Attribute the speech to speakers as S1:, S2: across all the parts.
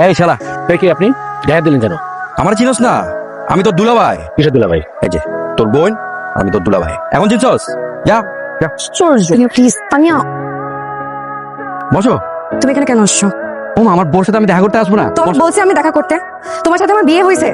S1: এই শালা, তুই কি আপনি দেখা দিলেন কেন?
S2: আমার চিনস না? আমি তোর দুলাভাই।
S1: কিসের দুলাভাই?
S2: এই যে তোর বোন, আমি তোর দুলাভাই। এখন চিনছস? যা যা
S3: প্লিজ তানিয়া,
S2: বসো।
S3: তুমি এখানে কেন আসছো?
S2: ও মা, আমার বোর সাথে আমি দেখা করতে আসবো না?
S3: তোমার বলছি আমি দেখা করতে। তোমার সাথে আমার বিয়ে হয়েছে,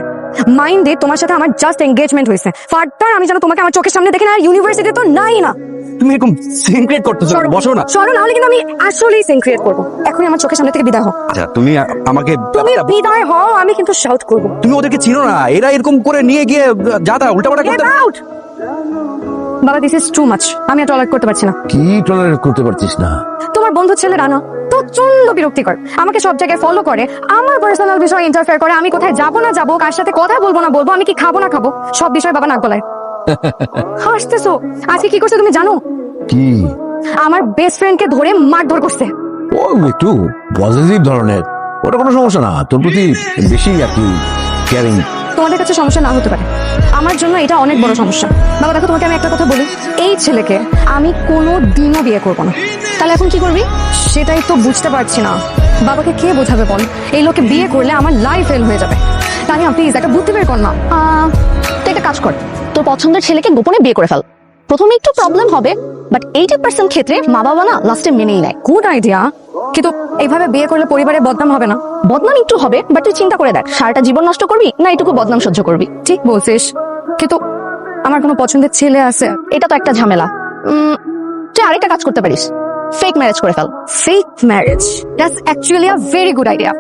S3: মাইন্ডে তোমার সাথে আমার জাস্ট এঙ্গেজমেন্ট হয়েছে। ফার্দার আমি যেন তোমাকে আমার চোখের সামনে দেখি না। আর ইউনিভার্সিটি তো নাই না।
S2: তুমি এরকম সিনক্রেট করতেছো, বসো না।
S3: সরো, নাহলে কিন্তু আমি আসলেই সিন ক্রিয়েট করবো। এখনই আমার চোখের সামনে থেকে বিদায় হও।
S2: আচ্ছা তুমি আমাকে,
S3: তুমি বিদায় হও, আমি কিন্তু শাউট করবো।
S2: তুমি ওদেরকে চিনো না, এরা এরকম করে নিয়ে গিয়ে যা তা উল্টাপাল্টা
S3: Get
S2: করতে।
S3: out! বাবা, দিস ইজ টু মাচ। আমি আর টলারেট করতে পারছি না।
S1: কি টলারেট করতে পারছিস না?
S3: তোমার বন্ধু ছেলে রানা প্রচন্ড বিরক্তিকর। আমাকে সব জায়গায় ফলো করে, আমার পার্সোনাল বিষয়ে ইন্টারফেয়ার করে। আমি কোথায় যাবো না যাবো, কার সাথে কথা বলবো না বলবো, আমি কি খাবো না খাবো, সব বিষয়ে বাবা নাক গলায়। হাসতেছো? আজকে কি করছে তুমি জানো?
S1: কি?
S3: আমার বেস্ট ফ্রেন্ডকে ধরে মারধর করছে।
S1: ও একটু পজিটিভ ধরনের, ওটা কোনো সমস্যা না। তোর প্রতি বেশি আর কি কেয়ারিং।
S3: তোমাদের কাছে সমস্যা না হতে পারে, আমার জন্য এটা অনেক বড় সমস্যা। বাবা দেখো, তোমাকে আমি একটা কথা বলি, এই ছেলেকে আমি কোনো দিনও বিয়ে করবো না। তাহলে এখন কি করবি? সেটাই তো বুঝতে পারছি না। বাবাকে কে বোঝাবে বল? এই লোকে বিয়ে করলে আমার লাইফ ফেল হয়ে যাবে। তানিয়া প্লিজ একটা বুদ্ধি বের কর না।
S4: তুই একটা কাজ কর, তোর পছন্দের ছেলেকে গোপনে বিয়ে করে ফেল। প্রথমে একটু প্রবলেম হবে, বাট 80% ক্ষেত্রে মা বাবা না লাস্টে মেনেই নেয়।
S3: গুড আইডিয়া, কিন্তু এইভাবে বিয়ে করলে পরিবারের বদনাম হবে না?
S4: বদনাম একটু হবে, বাট তুই চিন্তা করে দেখ, সারাটা জীবন নষ্ট করবি না এইটুকু বদনাম সহ্য করবি?
S3: ঠিক বলছিস, কিন্তু আমার কোনো পছন্দের ছেলে আছে?
S4: এটা তো একটা ঝামেলা। তুই আরেকটা কাজ করতে পারিস, ফেক ম্যারেজ করে fail.
S3: Fake marriage, that's actually a very good idea.